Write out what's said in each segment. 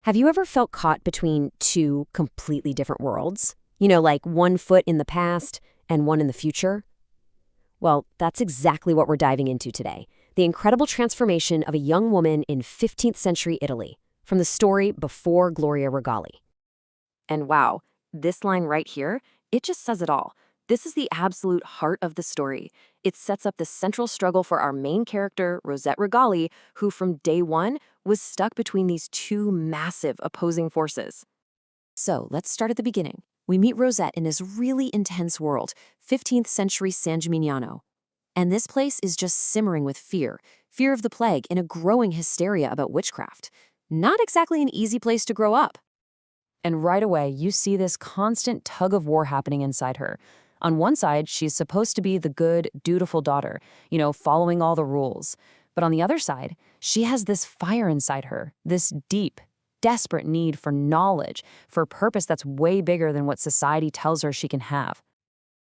Have you ever felt caught between two completely different worlds? Like one foot in the past and one in the future? Well, that's exactly what we're diving into today. The incredible transformation of a young woman in 15th century Italy, from the story before Gloria Regali. And wow, this line right here, it just says it all. This is the absolute heart of the story. It sets up the central struggle for our main character, Rosette Regali, who from day one was stuck between these two massive opposing forces. So let's start at the beginning. We meet Rosette in this really intense world, 15th century San Gimignano. And this place is just simmering with fear of the plague and a growing hysteria about witchcraft. Not exactly an easy place to grow up. And right away, you see this constant tug of war happening inside her. On one side, she's supposed to be the good, dutiful daughter, following all the rules. But on the other side, she has this fire inside her, this deep, desperate need for knowledge, for a purpose that's way bigger than what society tells her she can have.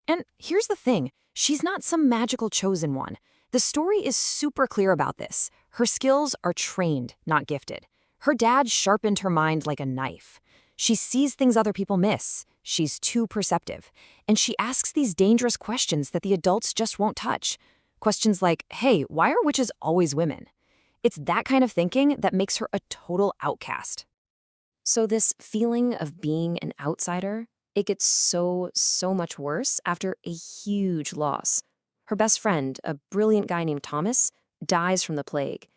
And here's the thing, she's not some magical chosen one. The story is super clear about this. Her skills are trained, not gifted. Her dad sharpened her mind like a knife. She sees things other people miss. She's too perceptive. And she asks these dangerous questions that the adults just won't touch. Questions like, hey, why are witches always women? It's that kind of thinking that makes her a total outcast. So this feeling of being an outsider, it gets so much worse after a huge loss. Her best friend, a brilliant guy named Thomas, dies from the plague.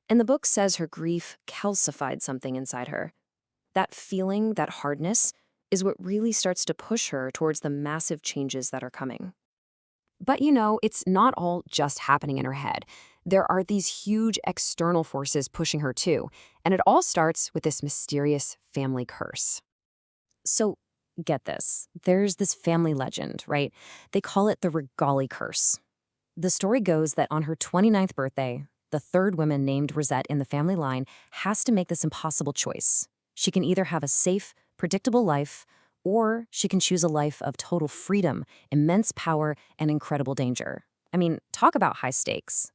And the book says her grief calcified something inside her. That feeling, that hardness, is what really starts to push her towards the massive changes that are coming. But it's not all just happening in her head. There are these huge external forces pushing her too, and it all starts with this mysterious family curse. So, get this. There's this family legend, right? They call it the Regali curse. The story goes that on her 29th birthday, the third woman named Rosette in the family line has to make this impossible choice. She can either have a safe, predictable life, or she can choose a life of total freedom, immense power, and incredible danger. I mean, talk about high stakes.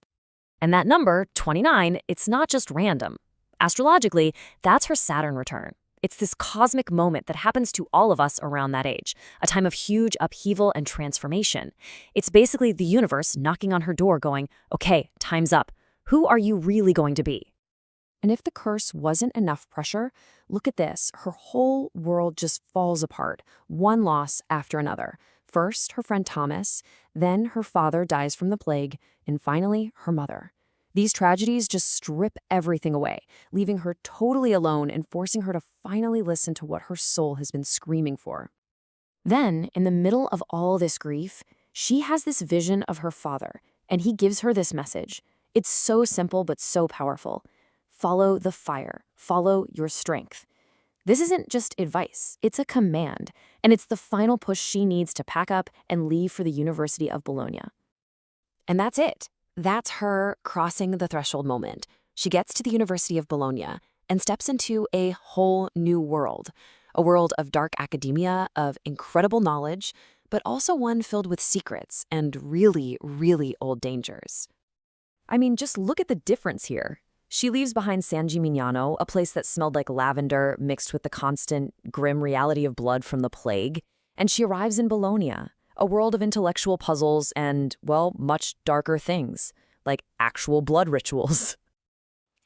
And that number, 29, it's not just random. Astrologically, that's her Saturn return. It's this cosmic moment that happens to all of us around that age, a time of huge upheaval and transformation. It's basically the universe knocking on her door going, okay, time's up. Who are you really going to be? And if the curse wasn't enough pressure, look at this. Her whole world just falls apart, one loss after another. First, her friend Thomas, then her father dies from the plague, and finally, her mother. These tragedies just strip everything away, leaving her totally alone and forcing her to finally listen to what her soul has been screaming for. Then, in the middle of all this grief, she has this vision of her father, and he gives her this message. It's so simple but so powerful. Follow the fire. Follow your strength. This isn't just advice. It's a command, and it's the final push she needs to pack up and leave for the University of Bologna. And that's it. That's her crossing the threshold moment. She gets to the University of Bologna and steps into a whole new world, a world of dark academia, of incredible knowledge, but also one filled with secrets and really, really old dangers. I mean, just look at the difference here. She leaves behind San Gimignano, a place that smelled like lavender mixed with the constant, grim reality of blood from the plague, and she arrives in Bologna, a world of intellectual puzzles and, well, much darker things, like actual blood rituals.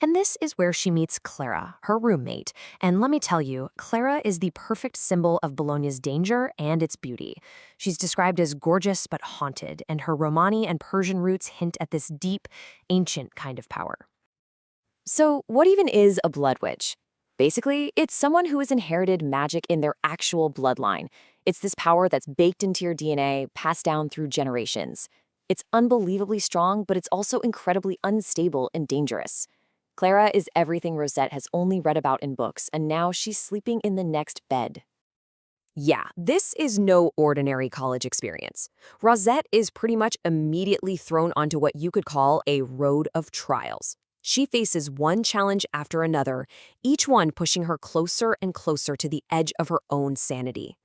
And this is where she meets Clara, her roommate. And let me tell you, Clara is the perfect symbol of Bologna's danger and its beauty. She's described as gorgeous but haunted, and her Romani and Persian roots hint at this deep, ancient kind of power. So what even is a blood witch? Basically, it's someone who has inherited magic in their actual bloodline. It's this power that's baked into your DNA, passed down through generations. It's unbelievably strong, but it's also incredibly unstable and dangerous. Clara is everything Rosette has only read about in books, and now she's sleeping in the next bed. Yeah, this is no ordinary college experience. Rosette is pretty much immediately thrown onto what you could call a road of trials. She faces one challenge after another, each one pushing her closer and closer to the edge of her own sanity.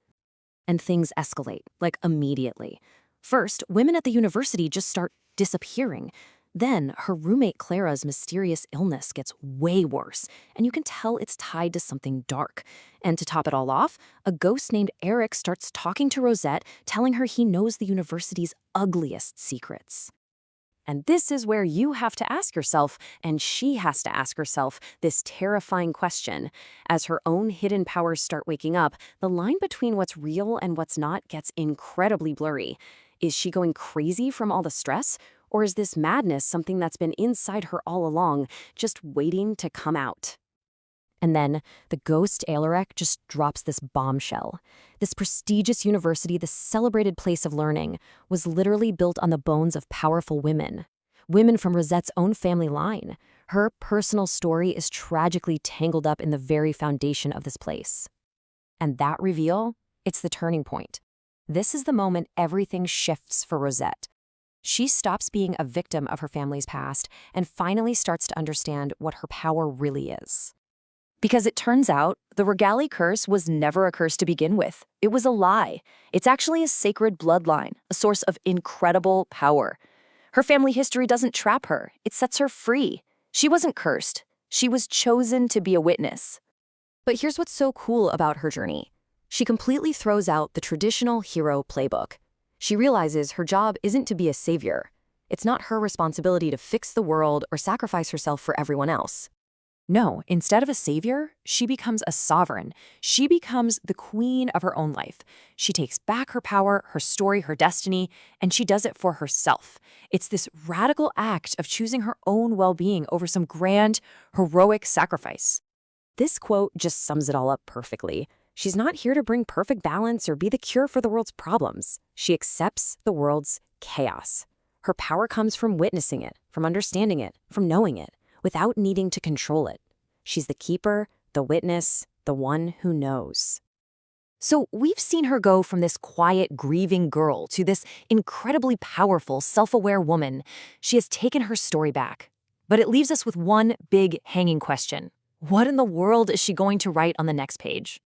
And things escalate, like immediately. First, women at the university just start disappearing. Then, her roommate Clara's mysterious illness gets way worse, and you can tell it's tied to something dark. And to top it all off, a ghost named Eric starts talking to Rosette, telling her he knows the university's ugliest secrets. And this is where you have to ask yourself, and she has to ask herself, this terrifying question. As her own hidden powers start waking up, the line between what's real and what's not gets incredibly blurry. Is she going crazy from all the stress? Or is this madness something that's been inside her all along, just waiting to come out? And then the ghost Alaric just drops this bombshell. This prestigious university, this celebrated place of learning, was literally built on the bones of powerful women. Women from Rosette's own family line. Her personal story is tragically tangled up in the very foundation of this place. And that reveal, it's the turning point. This is the moment everything shifts for Rosette. She stops being a victim of her family's past and finally starts to understand what her power really is. Because it turns out, the Regali curse was never a curse to begin with. It was a lie. It's actually a sacred bloodline, a source of incredible power. Her family history doesn't trap her. It sets her free. She wasn't cursed. She was chosen to be a witness. But here's what's so cool about her journey. She completely throws out the traditional hero playbook. She realizes her job isn't to be a savior. It's not her responsibility to fix the world or sacrifice herself for everyone else. No, instead of a savior, she becomes a sovereign. She becomes the queen of her own life. She takes back her power, her story, her destiny, and she does it for herself. It's this radical act of choosing her own well-being over some grand, heroic sacrifice. This quote just sums it all up perfectly. She's not here to bring perfect balance or be the cure for the world's problems. She accepts the world's chaos. Her power comes from witnessing it, from understanding it, from knowing it, without needing to control it. She's the keeper, the witness, the one who knows. So we've seen her go from this quiet, grieving girl to this incredibly powerful, self-aware woman. She has taken her story back. But it leaves us with one big hanging question. What in the world is she going to write on the next page?